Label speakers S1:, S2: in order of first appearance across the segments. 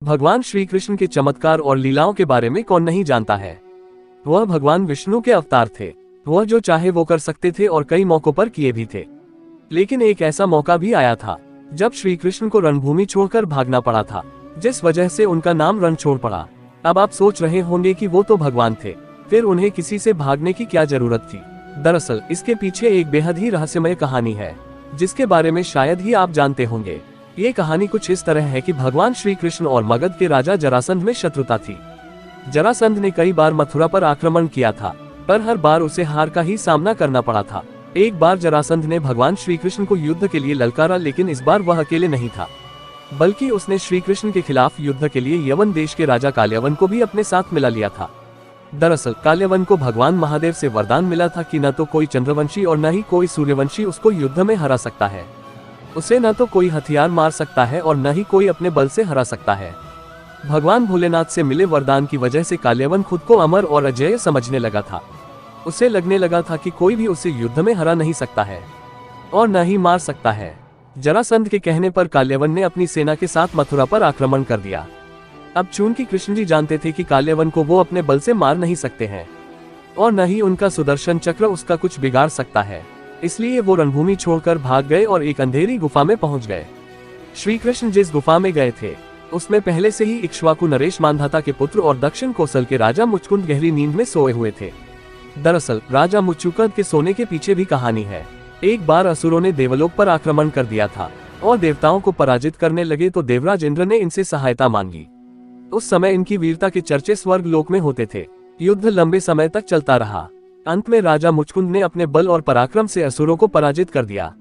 S1: भगवान श्री कृष्ण के चमत्कार और लीलाओं के बारे में कौन नहीं जानता है। वह भगवान विष्णु के अवतार थे। वह जो चाहे वो कर सकते थे और कई मौकों पर किए भी थे। लेकिन एक ऐसा मौका भी आया था जब श्री कृष्ण को रणभूमि छोड़कर भागना पड़ा था, जिस वजह से उनका नाम रणछोड़ पड़ा। अब आप सोच रहे होंगे कि वो तो भगवान थे, फिर उन्हें किसी से भागने की क्या जरूरत थी। दरअसल इसके पीछे एक बेहद ही रहस्यमय कहानी है, जिसके बारे में शायद ही आप जानते होंगे। ये कहानी कुछ इस तरह है कि भगवान श्री कृष्ण और मगध के राजा जरासंध में शत्रुता थी। जरासंध ने कई बार मथुरा पर आक्रमण किया था, पर हर बार उसे हार का ही सामना करना पड़ा था। एक बार जरासंध ने भगवान श्री कृष्ण को युद्ध के लिए ललकारा, लेकिन इस बार वह अकेले नहीं था, बल्कि उसने श्री कृष्ण के खिलाफ युद्ध के लिए यवन देश के राजा काल्यवन को भी अपने साथ मिला लिया था। दरअसल काल्यवन को भगवान महादेव से वरदान मिला था कि न तो कोई चंद्रवंशी और न ही कोई सूर्यवंशी उसको युद्ध में हरा सकता है। उसे न तो कोई हथियार मार सकता है और न ही कोई अपने बल से हरा सकता है। भगवान भोलेनाथ से मिले वरदान की वजह से काल्यवन खुद को अमर और अजेय समझने लगा था। उसे लगने लगा था कि कोई भी उसे युद्ध में हरा नहीं सकता है और न ही मार सकता है। जरासंध के कहने पर काल्यवन ने अपनी सेना के साथ मथुरा पर आक्रमण कर दिया। अब चूंकि कृष्ण जी जानते थे कि काल्यवन को वो अपने बल से मार नहीं सकते हैं और न ही उनका सुदर्शन चक्र उसका कुछ बिगाड़ सकता है, इसलिए वो रणभूमि छोड़कर भाग गए और एक अंधेरी गुफा में पहुंच गए। श्री कृष्ण जिस गुफा में गए थे उसमें पहले से ही इक्ष्वाकु नरेश मांधाता के पुत्र और दक्षिण कोसल के राजा मुचकुंद गहरी नींद में सोए हुए थे। दरअसल राजा मुचुकुंद के सोने के पीछे भी कहानी है। एक बार असुरों ने देवलोक पर आक्रमण कर दिया था और देवताओं को पराजित करने लगे, तो देवराज इंद्र ने इनसे सहायता मांगी। उस समय इनकी वीरता के चर्चे स्वर्ग लोक में होते थे। युद्ध लंबे समय तक चलता रहा। अंत में राजा मुचकुंद ने अपने बल और पराक्रम से असुरों को पराजित कर दिया।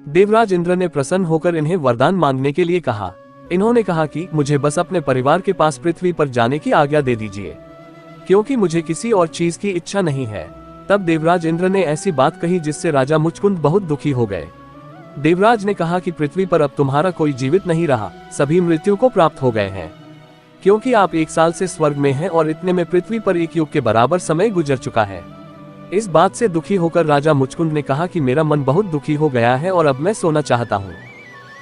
S1: देवराज इंद्र ने प्रसन्न होकर इन्हें वरदान मांगने के लिए कहा। इन्होंने कहा कि मुझे बस अपने परिवार के पास पृथ्वी पर जाने की आज्ञा दे दीजिए, क्योंकि मुझे किसी और चीज की इच्छा नहीं है। तब देवराज इंद्र ने ऐसी बात कही जिससे राजा मुचकुंद बहुत दुखी हो गए। देवराज ने कहा कि पृथ्वी पर अब तुम्हारा कोई जीवित नहीं रहा, सभी मृत्यु को प्राप्त हो गए हैं, क्योंकि आप 1 साल से स्वर्ग में हैं और इतने में पृथ्वी पर 1 युग के बराबर समय गुजर चुका है। इस बात से दुखी होकर राजा मुचकुंद ने कहा कि मेरा मन बहुत दुखी हो गया है और अब मैं सोना चाहता हूँ,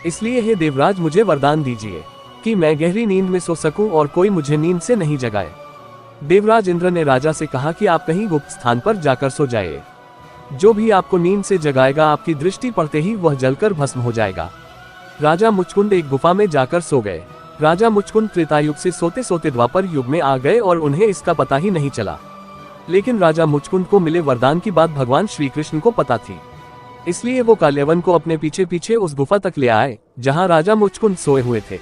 S1: इसलिए हे देवराज मुझे वरदान दीजिए कि मैं गहरी नींद में सो सकूं और कोई मुझे नींद से नहीं जगाए। देवराज इंद्र ने राजा से कहा कि आप कहीं गुप्त स्थान पर जाकर सो जाइए। जो भी आपको नींद से जगाएगा आपकी दृष्टि पड़ते ही वह जलकर भस्म हो जाएगा। राजा मुचकुंद एक गुफा में जाकर सो गए। राजा मुचकुंद त्रेता युग से सोते सोते द्वापर युग में आ गए और उन्हें इसका पता ही नहीं चला। लेकिन राजा मुचकुंद को मिले वरदान की बात भगवान श्री कृष्ण को पता थी, इसलिए वो काल्यवन को अपने पीछे पीछे उस गुफा तक ले आए जहां राजा मुचकुंद सोए हुए थे।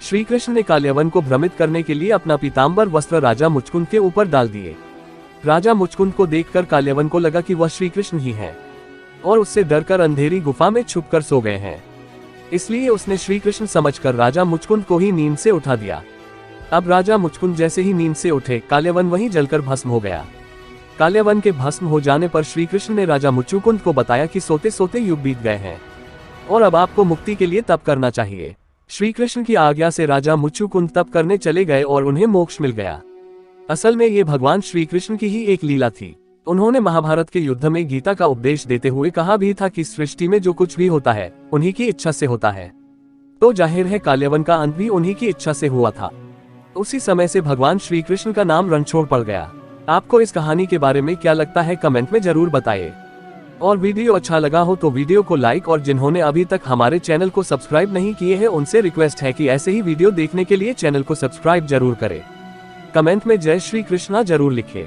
S1: श्री कृष्ण ने काल्यवन को भ्रमित करने के लिए अपना पीतांबर वस्त्र राजा मुचकुंद के ऊपर डाल दिए। राजा मुचकुंद को देखकर काल्यवन को लगा कि वह श्री कृष्ण ही हैं और उससे डरकर अंधेरी गुफा में छुपकर सो गए हैं, इसलिए उसने श्री कृष्ण समझकर राजा मुचकुंद को ही नींद से उठा दिया। अब राजा मुचकुंद जैसे ही नींद से उठे, काल्यवन वहीं जलकर भस्म हो गया। काल्यवन के भस्म हो जाने पर श्री कृष्ण ने राजा मुचुकुंद को बताया कि सोते सोते युग बीत गए हैं और अब आपको मुक्ति के लिए तप करना चाहिए। श्री कृष्ण की आज्ञा से राजा मुचुकुंद तप करने चले गए और उन्हें मोक्ष मिल गया। असल में ये भगवान श्री कृष्ण की ही एक लीला थी। उन्होंने महाभारत के युद्ध में गीता का उपदेश देते हुए कहा भी था कि सृष्टि में जो कुछ भी होता है उन्हीं की इच्छा से होता है, तो जाहिर है काल्यवन का अंत भी उन्हीं की इच्छा से हुआ था। उसी समय से भगवान श्री कृष्ण का नाम रणछोड़ पड़ गया। आपको इस कहानी के बारे में क्या लगता है कमेंट में जरूर बताइए। और वीडियो अच्छा लगा हो तो वीडियो को लाइक, और जिन्होंने अभी तक हमारे चैनल को सब्सक्राइब नहीं किए हैं उनसे रिक्वेस्ट है कि ऐसे ही वीडियो देखने के लिए चैनल को सब्सक्राइब जरूर करें। कमेंट में जय श्री कृष्णा जरूर लिखें।